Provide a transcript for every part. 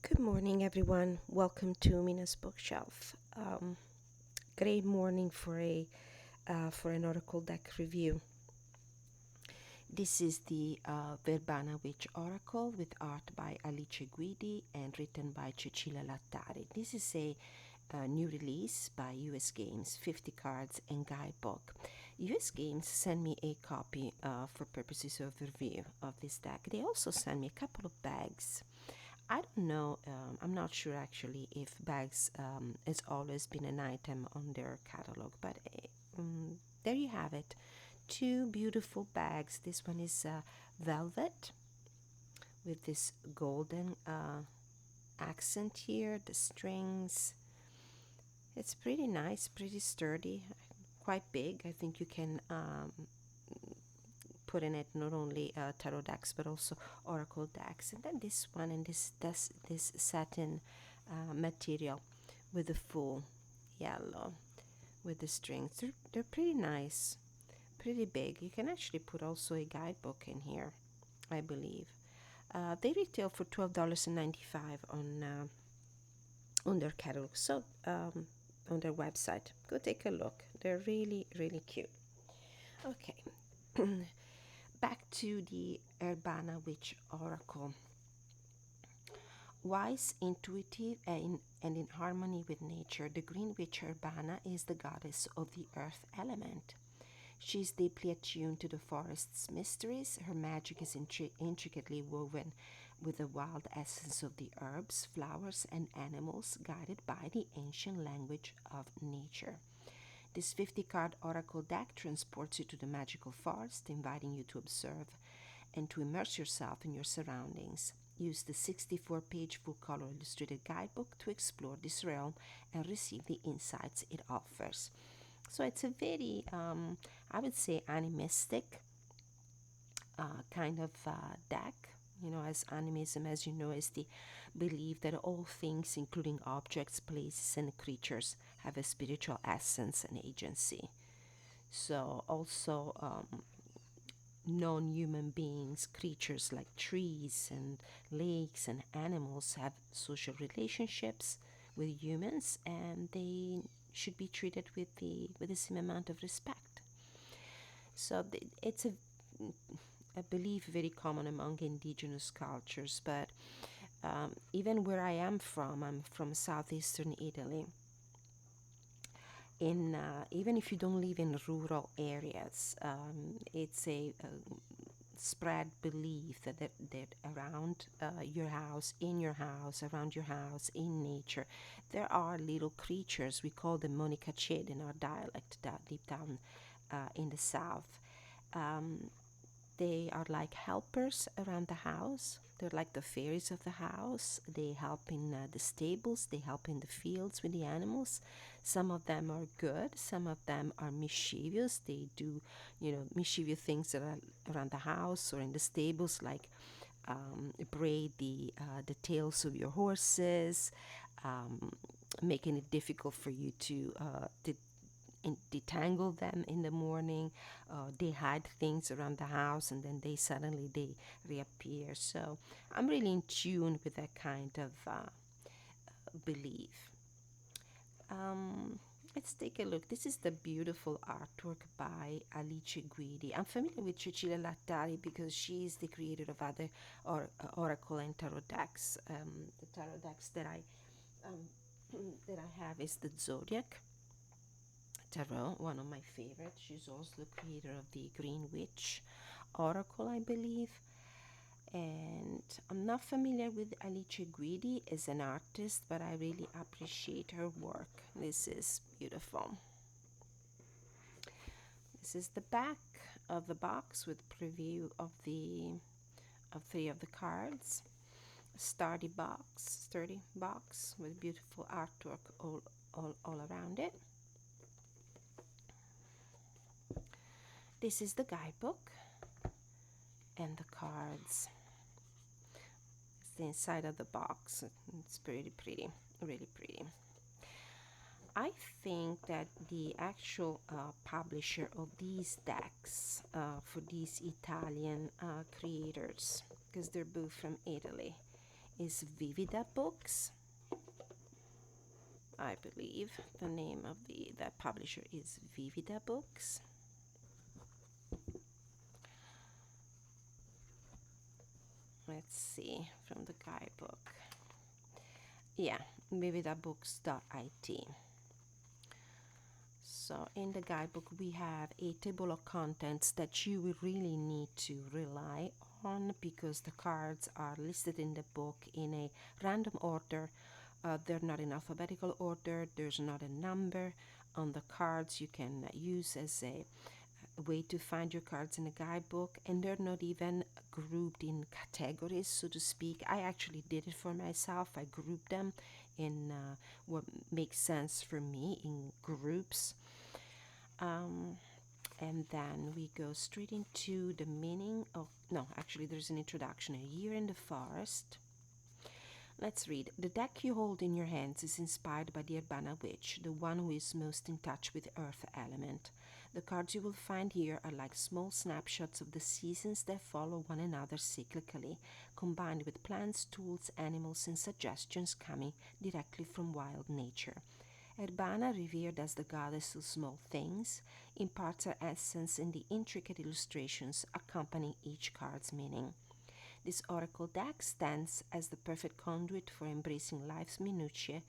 Good morning, everyone. Welcome to Mina's bookshelf. Great morning for an oracle deck review. This is the Verbana Witch Oracle with art by Alice Guidi and written by Cecilia Lattari. This is a new release by US Games, 50 cards and guidebook. US Games sent me a copy for purposes of review of this deck. They also sent me a couple of bags. I don't know, I'm not sure actually if bags has always been an item on their catalog, but there you have it. Two beautiful bags. This one is velvet with this golden accent here, the strings. It's pretty nice, pretty sturdy, quite big. I think you can put in it not only tarot decks but also oracle decks. And then this one and this satin material with the full yellow with the strings. They're pretty nice, pretty big. You can actually put also a guidebook in here, I believe. They retail for $12.95 on their catalog, so on their website. Go take a look. They're really, really cute. Okay. Back to the HERBANA Witch Oracle. Wise, intuitive, and in harmony with nature, the Green Witch HERBANA is the goddess of the earth element. She is deeply attuned to the forest's mysteries. Her magic is intricately woven with the wild essence of the herbs, flowers, and animals, guided by the ancient language of nature. This 50-card oracle deck transports you to the magical forest, inviting you to observe and to immerse yourself in your surroundings. Use the 64-page full-color illustrated guidebook to explore this realm and receive the insights it offers. So it's a very, I would say, animistic kind of deck. You know, as animism, as you know, is the belief that all things, including objects, places, and creatures, have a spiritual essence and agency. So also non-human beings, creatures like trees and lakes and animals have social relationships with humans, and they should be treated with the same amount of respect. So it's a belief very common among indigenous cultures, but even where I am from, I'm from southeastern Italy. Even if you don't live in rural areas, it's a spread belief that around your house, in your house, around your house, in nature, there are little creatures. We call them monicaced in our dialect, deep down in the south. Um, they are like helpers around the house. They're like the fairies of the house. They help in the stables, they help in the fields with the animals. Some of them are good, some of them are mischievous. They do, mischievous things that are around the house or in the stables, like braid the tails of your horses, um, making it difficult for you to detangle them in the morning. They hide things around the house and then they reappear. So I'm really in tune with that kind of belief. Let's take a look. This is the beautiful artwork by Alice Guidi. I'm familiar with Cecilia Lattari because she is the creator of other oracle and tarot decks. The tarot decks um, that I have is the Zodiac Tarot, one of my favorites. She's also the creator of the Green Witch Oracle, I believe. And I'm not familiar with Alice Guidi as an artist, but I really appreciate her work. This is beautiful. This is the back of the box with preview of three of the cards. Sturdy box with beautiful artwork all around it. This is the guidebook and the cards. It's the inside of the box. It's pretty pretty, really pretty. I think that the actual publisher of these decks for these Italian creators, because they're both from Italy, is Vivida Books. I believe the name of the publisher is Vivida Books. Let's see from the guidebook. Yeah, vividabooks.it. So in the guidebook we have a table of contents that you will really need to rely on, because the cards are listed in the book in a random order. They're not in alphabetical order. There's not a number on the cards you can use as a way to find your cards in a guidebook, and they're not even grouped in categories, so to speak. I actually did it for myself. I grouped them in what makes sense for me in groups. And then we go straight into the meaning of, no, actually there's an introduction, A Year in the Forest. Let's read. The deck you hold in your hands is inspired by the HERBANA witch, the one who is most in touch with earth element. The cards you will find here are like small snapshots of the seasons that follow one another cyclically, combined with plants, tools, animals, and suggestions coming directly from wild nature. HERBANA, revered as the goddess of small things, imparts her essence in the intricate illustrations accompanying each card's meaning. This oracle deck stands as the perfect conduit for embracing life's minutiae,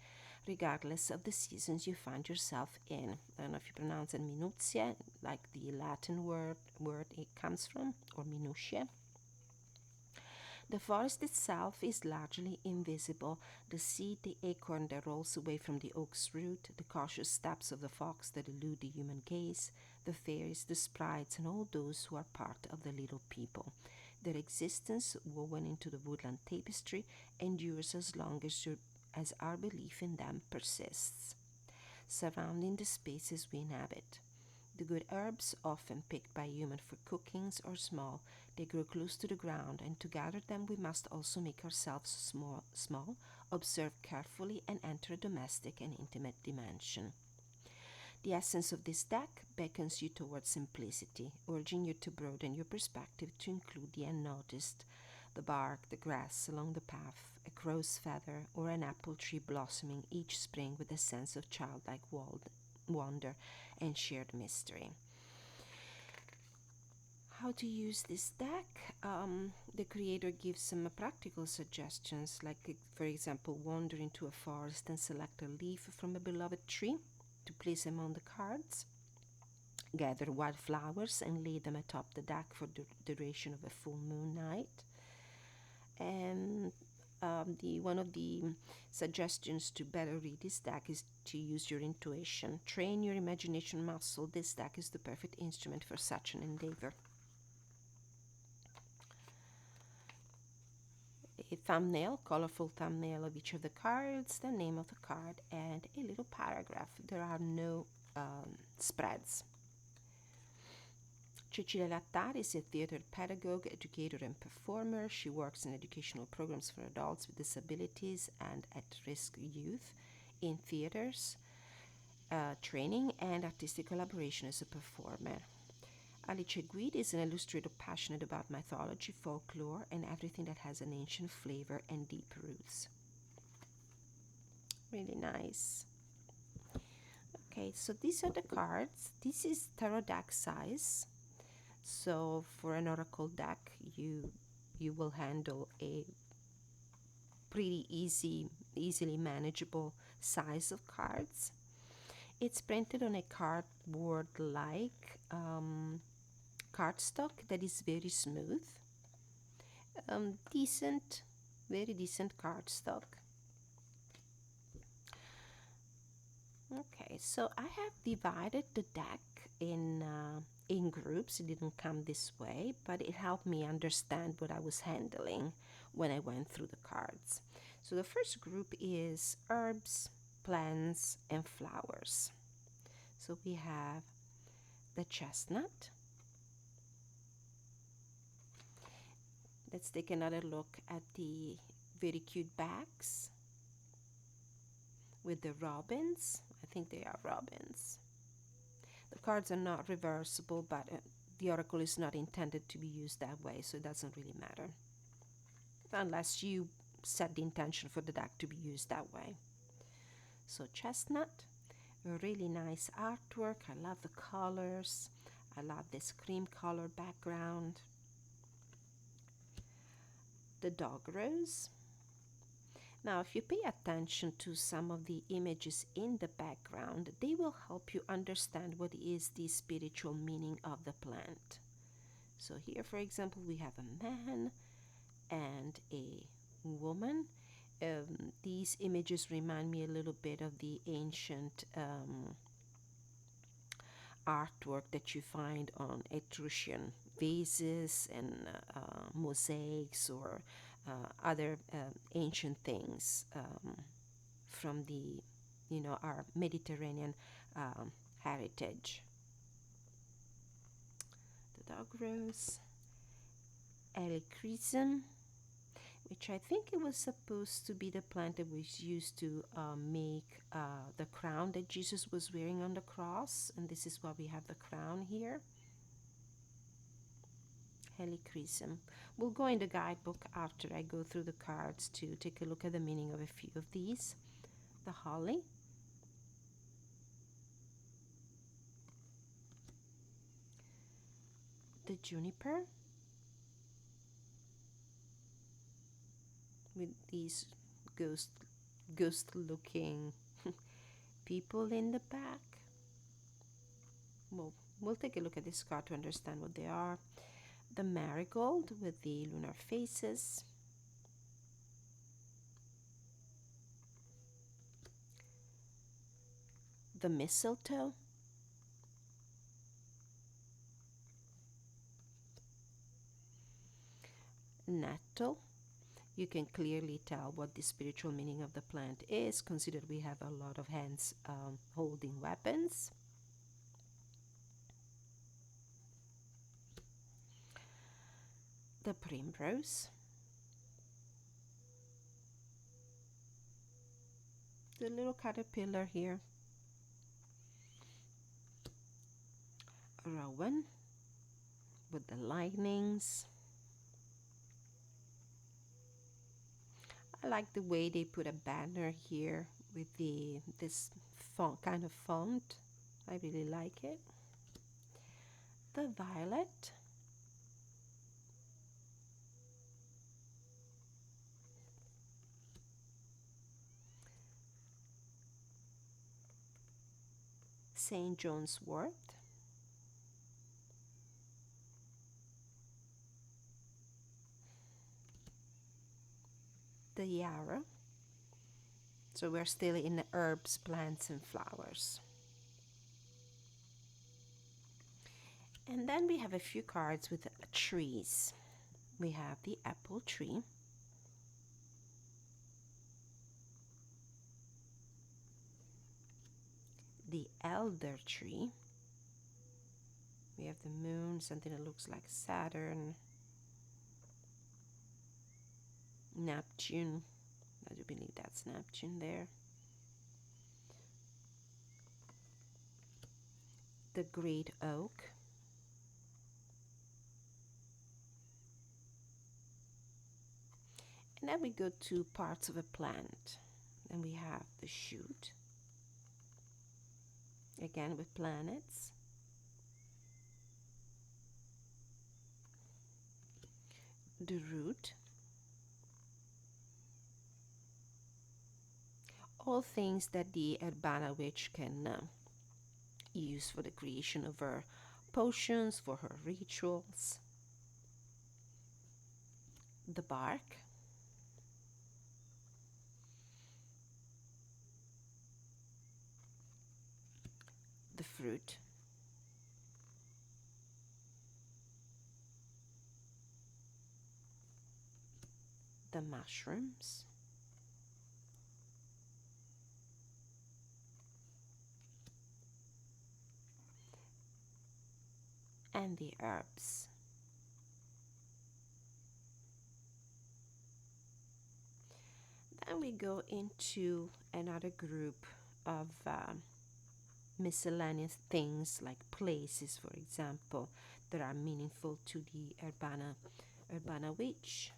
regardless of the seasons you find yourself in. I don't know if you pronounce it minutiae, like the Latin word it comes from, or minutiae. The forest itself is largely invisible. The seed, the acorn that rolls away from the oak's root, the cautious steps of the fox that elude the human gaze, the fairies, the sprites, and all those who are part of the little people. Their existence, woven into the woodland tapestry, endures as long as our belief in them persists, surrounding the spaces we inhabit. The good herbs, often picked by humans for cookings, are small. They grow close to the ground, and to gather them we must also make ourselves small, observe carefully, and enter a domestic and intimate dimension. The essence of this deck beckons you towards simplicity, urging you to broaden your perspective to include the unnoticed, the bark, the grass along the path, a crow's feather, or an apple tree blossoming each spring with a sense of childlike wonder and shared mystery. How to use this deck? The creator gives some practical suggestions, like, for example, wander into a forest and select a leaf from a beloved tree to place among the cards. Gather wildflowers and lay them atop the deck for the duration of a full moon night. And one of the suggestions to better read this deck is to use your intuition. Train your imagination muscle. This deck is the perfect instrument for such an endeavor. A thumbnail, colorful thumbnail of each of the cards, the name of the card, and a little paragraph. There are no spreads. Cecilia Lattar is a theater pedagogue, educator, and performer. She works in educational programs for adults with disabilities and at-risk youth in theaters, training, and artistic collaboration as a performer. Alice Guid is an illustrator passionate about mythology, folklore, and everything that has an ancient flavor and deep roots. Really nice. Okay, so these are the cards. This is tarot deck size. So for an oracle deck, you will handle a pretty easily manageable size of cards. It's printed on a cardboard-like cardstock that is very smooth. Very decent cardstock. Okay, so I have divided the deck in groups. It didn't come this way, but it helped me understand what I was handling when I went through the cards. So the first group is herbs, plants, and flowers. So we have the chestnut. Let's take another look at the very cute backs with the robins. I think they are robins. The cards are not reversible, but the oracle is not intended to be used that way, so it doesn't really matter. Unless you set the intention for the deck to be used that way. So chestnut, a really nice artwork. I love the colors. I love this cream color background. The dog rose. Now, if you pay attention to some of the images in the background, they will help you understand what is the spiritual meaning of the plant. So here, for example, we have a man and a woman. These images remind me a little bit of the ancient artwork that you find on Etruscan vases and mosaics or other ancient things from the, our Mediterranean heritage. The dog rose, helichrysum, which I think it was supposed to be the plant that was used to make the crown that Jesus was wearing on the cross, and this is why we have the crown here. Helichrysum. We'll go in the guidebook after I go through the cards to take a look at the meaning of a few of these. The holly, the juniper, with these ghost looking people in the back. We'll take a look at this card to understand what they are. The marigold with the lunar faces. The mistletoe. Nettle. You can clearly tell what the spiritual meaning of the plant is, consider we have a lot of hands holding weapons. The primrose. The little caterpillar here. Rowan with the lightnings. I like the way they put a banner here with this kind of font. I really like it. The violet. St. John's wort. The yarrow. So we're still in the herbs, plants, and flowers. And then we have a few cards with trees. We have the apple tree. The elder tree. We have the moon, something that looks like Saturn. Neptune. I do believe that's Neptune there. The great oak. And then we go to parts of a plant. And we have the shoot. Again with planets. The root. All things that the HERBANA witch can use for the creation of her potions, for her rituals. The bark. The fruit. The mushrooms. And the herbs. Then we go into another group of miscellaneous things like places, for example, that are meaningful to the HERBANA witch.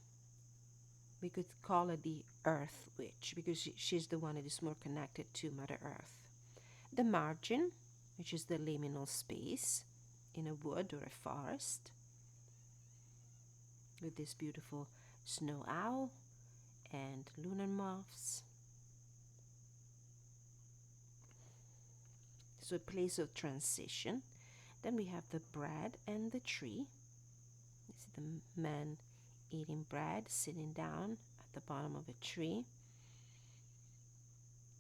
We could call her the Earth Witch because she's the one that is more connected to Mother Earth. The margin, which is the liminal space in a wood or a forest, with this beautiful snow owl and lunar moths. So a place of transition. Then we have the bread and the tree. This is the man eating bread, sitting down at the bottom of a tree,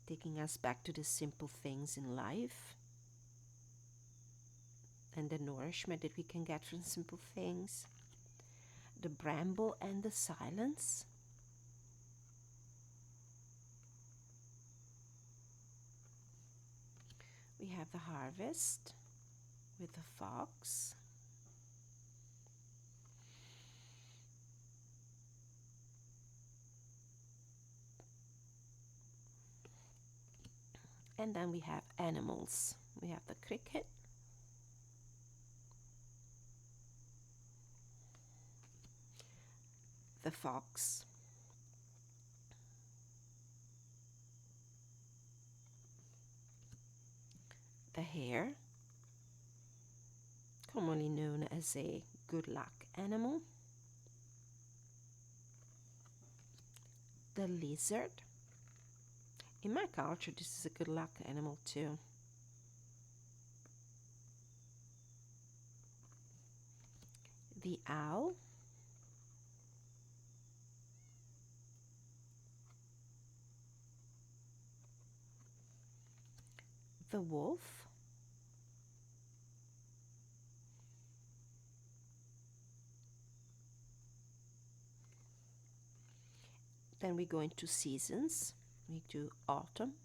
taking us back to the simple things in life and the nourishment that we can get from simple things. The bramble and the silence. We have the harvest with the fox. And then we have animals. We have the cricket, the fox, the hare, commonly known as a good luck animal, the lizard. In my culture, this is a good luck animal too. The owl, the wolf, then we go into seasons. We do autumn,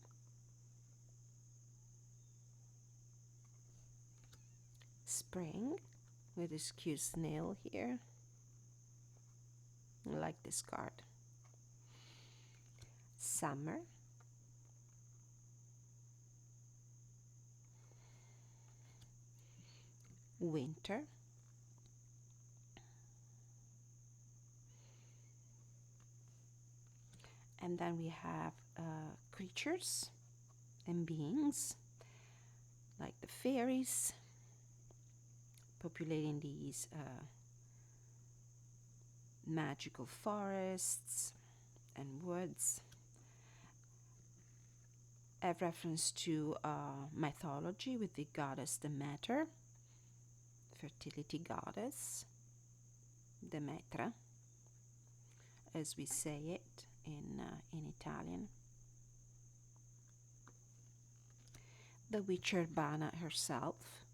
spring, with this cute snail here. I like this card. Summer, winter, and then we have creatures and beings like the fairies populating these magical forests and woods. A reference to mythology with the goddess Demeter, fertility goddess, Demetra, as we say it in Italian. The witch HERBANA herself.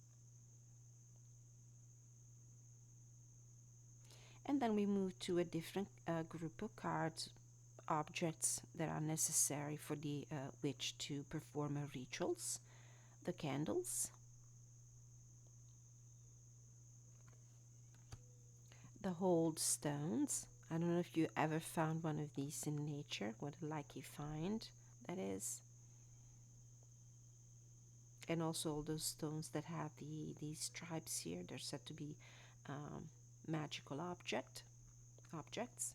And then we move to a different group of cards, objects that are necessary for the witch to perform her rituals. The candles, the hold stones. I don't know if you ever found one of these in nature, what a lucky find that is. And also all those stones that have these stripes here, they're said to be magical objects.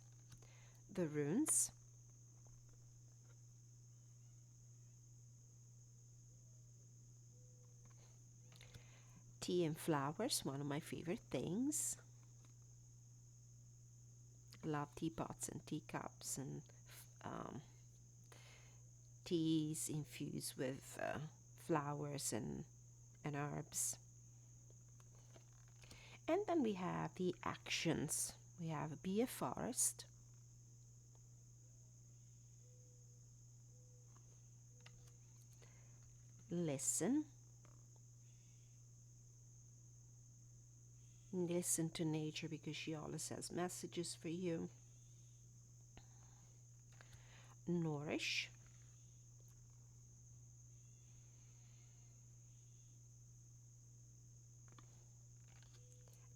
The runes, tea and flowers, one of my favorite things. Love teapots and teacups and teas infused with flowers and herbs. And then we have the actions. We have be a forest, listen to nature because she always has messages for you. Nourish,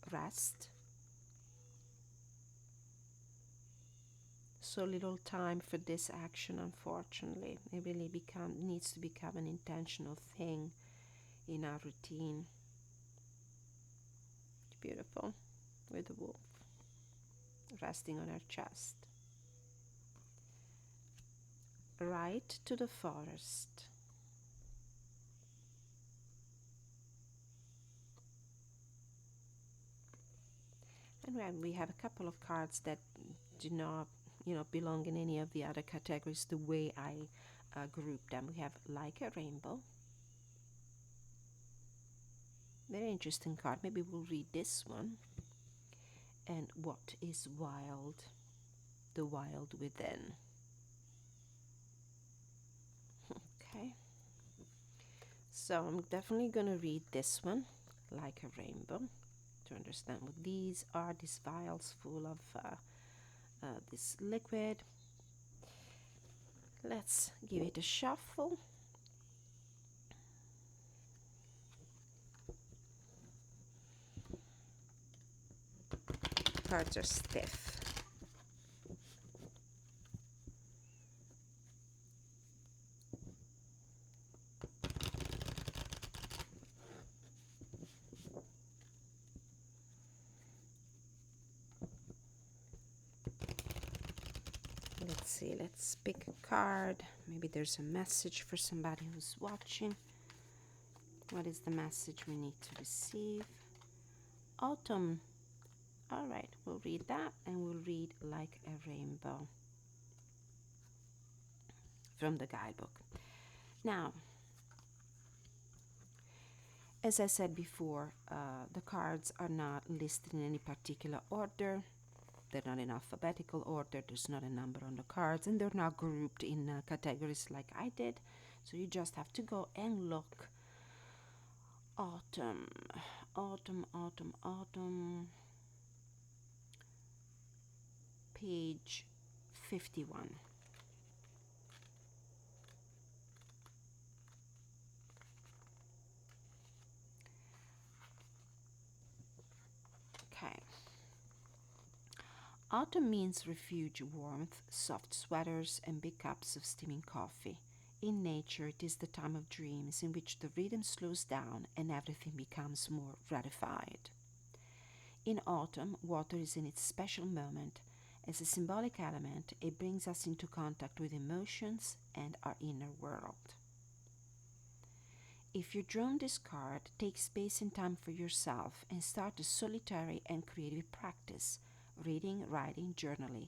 rest. So little time for this action, unfortunately. It really needs to become an intentional thing in our routine. Beautiful, with the wolf resting on her chest. Right to the forest. And when we have a couple of cards that do not, belong in any of the other categories the way I group them. We have like a rainbow. Very interesting card. Maybe we'll read this one. And what is wild? The wild within. Okay. So I'm definitely going to read this one, like a rainbow, to understand what these are. These vials full of this liquid. Let's give it a shuffle. Cards are stiff. Let's see, let's pick a card. Maybe there's a message for somebody who's watching. What is the message we need to receive? Autumn. All right, we'll read that, and we'll read like a rainbow from the guidebook. Now, as I said before, the cards are not listed in any particular order. They're not in alphabetical order. There's not a number on the cards, and they're not grouped in categories like I did. So you just have to go and look. Autumn, autumn, autumn, autumn. Page 51. Okay. Autumn means refuge, warmth, soft sweaters, and big cups of steaming coffee. In nature, it is the time of dreams in which the rhythm slows down and everything becomes more ratified. In autumn, water is in its special moment. As a symbolic element, it brings us into contact with emotions and our inner world. If you're drawn this card, take space and time for yourself and start a solitary and creative practice, reading, writing, journaling.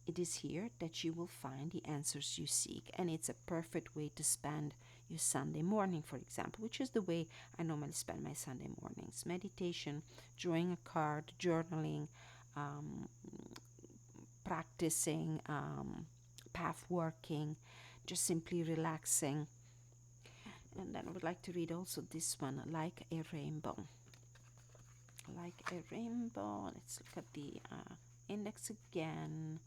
It is here that you will find the answers you seek, and it's a perfect way to spend your Sunday morning, for example, which is the way I normally spend my Sunday mornings. Meditation, drawing a card, journaling, practicing, path working, just simply relaxing. And then I would like to read also this one, like a rainbow. Like a rainbow. Let's look at the index again.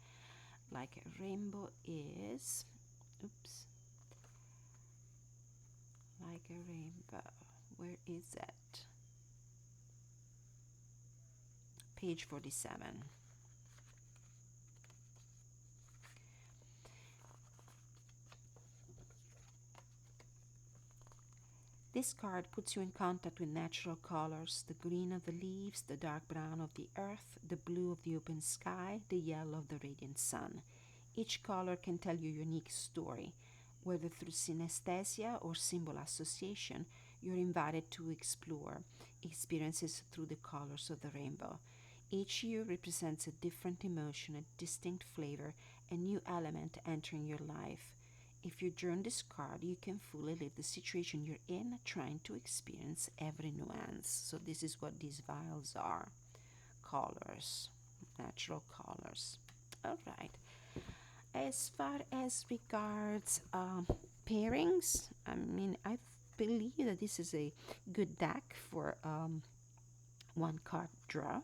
Like a rainbow is, oops, like a rainbow. Where is it? Page 47. This card puts you in contact with natural colors, the green of the leaves, the dark brown of the earth, the blue of the open sky, the yellow of the radiant sun. Each color can tell you a unique story. Whether through synesthesia or symbol association, you're invited to explore experiences through the colors of the rainbow. Each hue represents a different emotion, a distinct flavor, a new element entering your life. If you draw this card, you can fully live the situation you're in, trying to experience every nuance. So this is what these vials are. Colors, natural colors. All right. As far as regards pairings, I believe that this is a good deck for one card draw.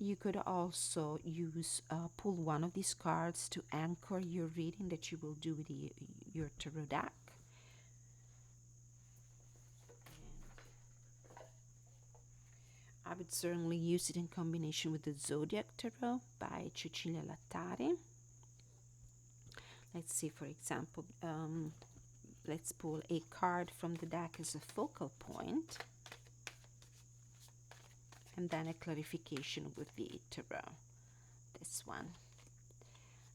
You could also use pull one of these cards to anchor your reading that you will do with your tarot deck. I would certainly use it in combination with the Zodiac Tarot by Cecilia Lattari. Let's see, for example, let's pull a card from the deck as a focal point, and then a clarification with the tarot. This one,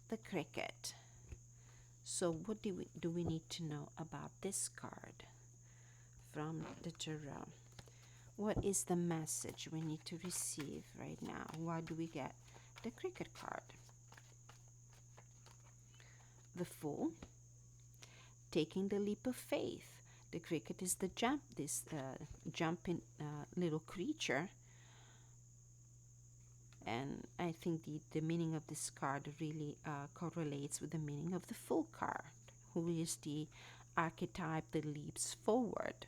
the cricket. So what do we need to know about this card from the tarot? What is the message we need to receive right now? Why do we get the Cricket card? The Fool, taking the leap of faith. The cricket is the jumping little creature, and I think the meaning of this card really correlates with the meaning of the Fool card, who is the archetype that leaps forward,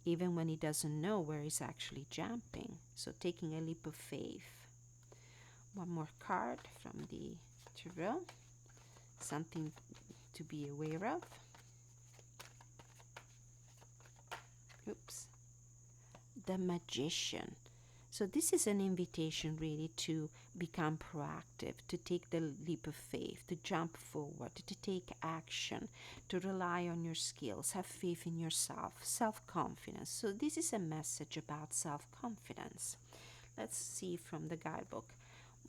even when he doesn't know where he's actually jumping. So taking a leap of faith. One more card from the tarot, something to be aware of. Oops. The Magician. So this is an invitation really to become proactive, to take the leap of faith, to jump forward, to take action, to rely on your skills, have faith in yourself, self-confidence. So this is a message about self-confidence. Let's see from the guidebook.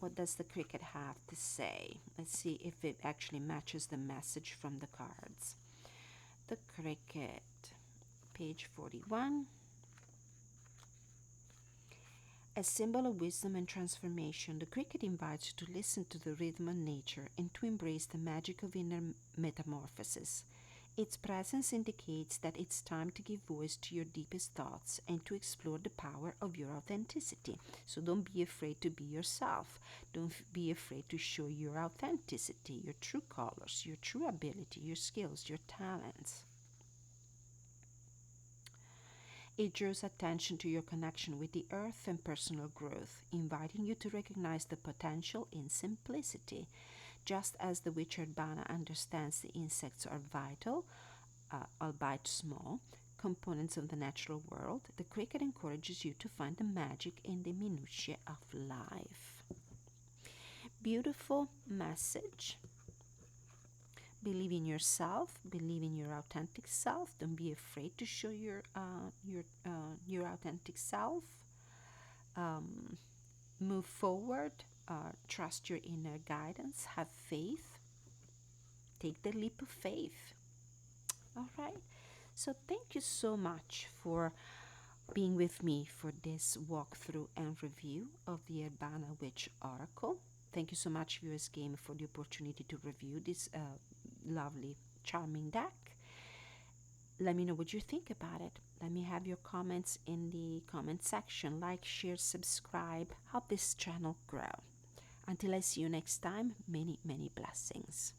What does the cricket have to say? Let's see if it actually matches the message from the cards. The cricket, page 41. A symbol of wisdom and transformation, the cricket invites you to listen to the rhythm of nature and to embrace the magic of inner metamorphosis. Its presence indicates that it's time to give voice to your deepest thoughts and to explore the power of your authenticity. So don't be afraid to be yourself. Don't be afraid to show your authenticity, your true colors, your true ability, your skills, your talents. It draws attention to your connection with the earth and personal growth, inviting you to recognize the potential in simplicity. Just as the witch HERBANA understands the insects are vital, albeit small, components of the natural world, the cricket encourages you to find the magic in the minutiae of life. Beautiful message. Believe in yourself. Believe in your authentic self. Don't be afraid to show your authentic self. Move forward. Trust your inner guidance. Have faith. Take the leap of faith. All right. So thank you so much for being with me for this walkthrough and review of the HERBANA Witch Oracle. Thank you so much, Viewers Game, for the opportunity to review this lovely, charming deck. Let me know what you think about it. Let me have your comments in the comment section. Like, share, subscribe. Help this channel grow. Until I see you next time, many, many blessings.